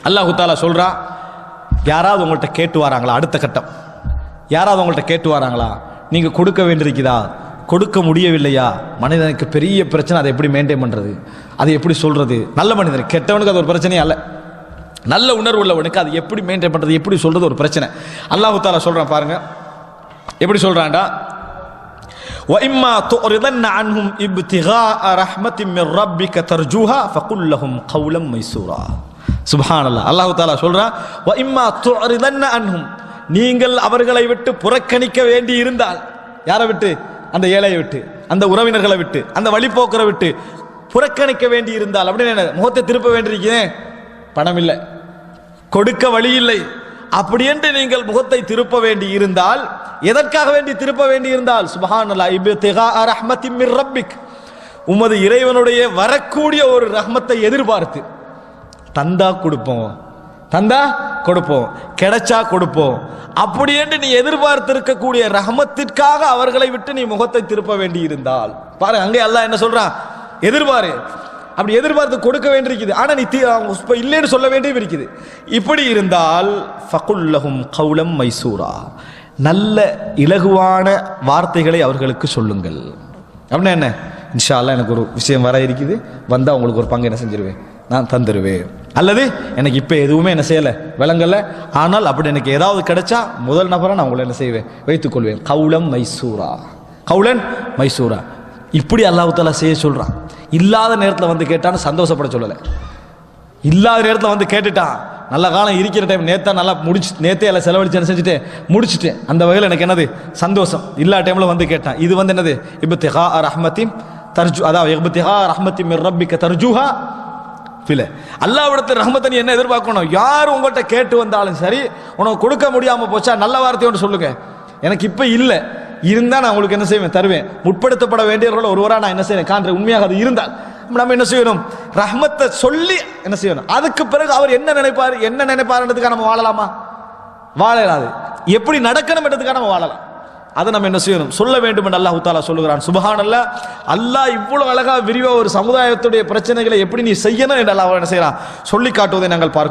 அல்லாஹு தாலா சொல்றா, யாராவது உங்கள்கிட்ட கேட்டு வராங்களா? அடுத்த கட்டம், யாராவது உங்கள்கிட்ட கேட்டு வராங்களா, நீங்க கொடுக்க வேண்டியிருக்குதா, கொடுக்க முடியவில்லையா? மனிதனுக்கு பெரிய பிரச்சனை, அதை எப்படி மெயின்டைன் பண்றது, அதை எப்படி சொல்றது? நல்ல மனிதன், கெட்டவனுக்கு அது ஒரு பிரச்சனையே அல்ல, நல்ல உணர்வு உள்ளவனுக்கு அது எப்படி மெயின்டைன் பண்றது, எப்படி சொல்றது ஒரு பிரச்சனை. அல்லாஹு தாலா சொல்றான் பாருங்க, எப்படி சொல்றான்டா, وَإِمَّا تُعْرِضَنَّ عَنْهُمْ ابْتِغَاءَ رَحْمَةٍ مِّن رَّبِّكَ تَرْجُوهَا فَقُل لَّهُمْ قَوْلًا مَيْسُورًا. சுப்ஹானல்லாஹ். அல்லாஹ் தஆலா சொல்றா, وَإِمَّا تُعْرِضَنَّ عَنْهُمْ, நீங்கள் அவர்களை விட்டு புறக்கணிக்க வேண்டி இருந்தால், யாரை விட்டு? அந்த ஏழையை விட்டு, அந்த உறவினர்களை விட்டு, அந்த வழிபோக்கரை விட்டு புறக்கணிக்க வேண்டி இருந்தால், அப்படின்னு முகத்தை திருப்ப வேண்டியிருக்கிறேன், பணம் இல்லை, கொடுக்க வழி இல்லை, அப்படி என்று நீங்கள் முகத்தை திருப்ப வேண்டி இருந்தால், எதற்காக வேண்டி திருப்ப வேண்டி இருந்தால், சுப்ஹானல்லாஹ், இப்திகாஅ ரஹ்மத்தின் மிர் ரப்பிக், உமது இறைவனுடைய வரக்கூடிய ஒரு ரஹ்மத்தை எதிர்பார்த்து, தந்தா கொடுப்போம், தந்தா கொடுப்போம், கிடைச்சா கொடுப்போம், அப்படி என்று நீ எதிர்பார்த்து இருக்கக்கூடிய ரஹ்மத்திற்காக அவர்களை விட்டு நீ முகத்தை திருப்ப வேண்டி இருந்தால், பாரு அங்கே அல்லாஹ் என்ன சொல்றான், எதிர்பாரு, அப்படி எதிர்பார்த்து கொடுக்க வேண்டியிருக்குது, ஆனா நீ இல்லைன்னு சொல்ல வேண்டியும் இருக்குது. இப்படி இருந்தால் ஃபகுல் லஹும் கௌலம் மைசூரா, நல்ல இலகுவான வார்த்தைகளை அவர்களுக்கு சொல்லுங்கள். அப்படின்னா என்ன, இன்ஷா அல்லாஹ் எனக்கு ஒரு விஷயம் வர இருக்குது, வந்தால் உங்களுக்கு ஒரு பங்கு என்ன செஞ்சிருவேன், நான் தந்துடுவேன், அல்லது எனக்கு இப்போ எதுவுமே என்ன செய்யலை, விளங்கலை, ஆனால் அப்படி எனக்கு ஏதாவது கிடைச்சா முதல் நபரை நான் உங்களை என்ன செய்வேன், வைத்துக்கொள்வேன். கௌலம் மைசூரா, கௌலன் மைசூரா, இப்படி அல்லாஹ் தஆலா செய்ய சொல்றான். இல்லாத நேரத்தில் வந்து கேட்டான்னு சந்தோஷப்பட சொல்லலை, இல்லாத நேரத்தில் வந்து கேட்டுட்டான், நல்ல காலம் இருக்கிற டைம் நேத்தா நல்லா நேத்தே எல்லாம் செலவழிச்சு செஞ்சுட்டேன், முடிச்சுட்டேன், அந்த வகையில் எனக்கு என்னது சந்தோஷம், இல்லா டைமில் வந்து கேட்டான். இது வந்து என்னது, இப்திகா ரஹ்மத்தின் தர்ஜு, அதாவது இப்திகா ரஹ்மத்தின் மிர் ரப்பிக தர்ஜுஹா ஃபில, அல்லாஹ்விடத்தில் ரஹ்மத்தை நீ என்ன எதிர்பார்க்கணும், யார் உங்கள்கிட்ட கேட்டு வந்தாலும் சரி, உனக்கு கொடுக்க முடியாமல் போச்சா நல்ல வார்த்தை ஒன்று சொல்லுங்க, எனக்கு இப்போ இல்லை, இருந்தால் நான் உங்களுக்கு என்ன செய்வேன், தருவேன். முற்படுத்தப்பட வேண்டியவர்கள் ஒருவராக நான் என்ன செய்வேன் காண்றேன், உண்மையாக அது இருந்தால் நம்ம என்ன செய்யணும், ரஹ்மத்தை சொல்லி என்ன செய்யணும். அதுக்கு பிறகு அவர் என்ன நினைப்பார், என்ன நினைப்பாருன்றதுக்காக நம்ம வாழலாமா, வாழலாது, எப்படி நடக்கணும் என்றதுக்காக நம்ம வாழலாம், அதை நம்ம என்ன செய்யணும், சொல்ல வேண்டும் என்று அல்லாஹ் தஆலா சொல்லுகிறான். சுப்ஹானல்லாஹ், அல்லாஹ் இவ்வளவு அழகா விரிவா ஒரு சமுதாயத்துடைய பிரச்சனைகளை எப்படி நீ செய்யணும் என்று அல்லாஹ் என்ன செய்யறான் சொல்லி காட்டுவதை நாங்கள் பார்க்கிறோம்.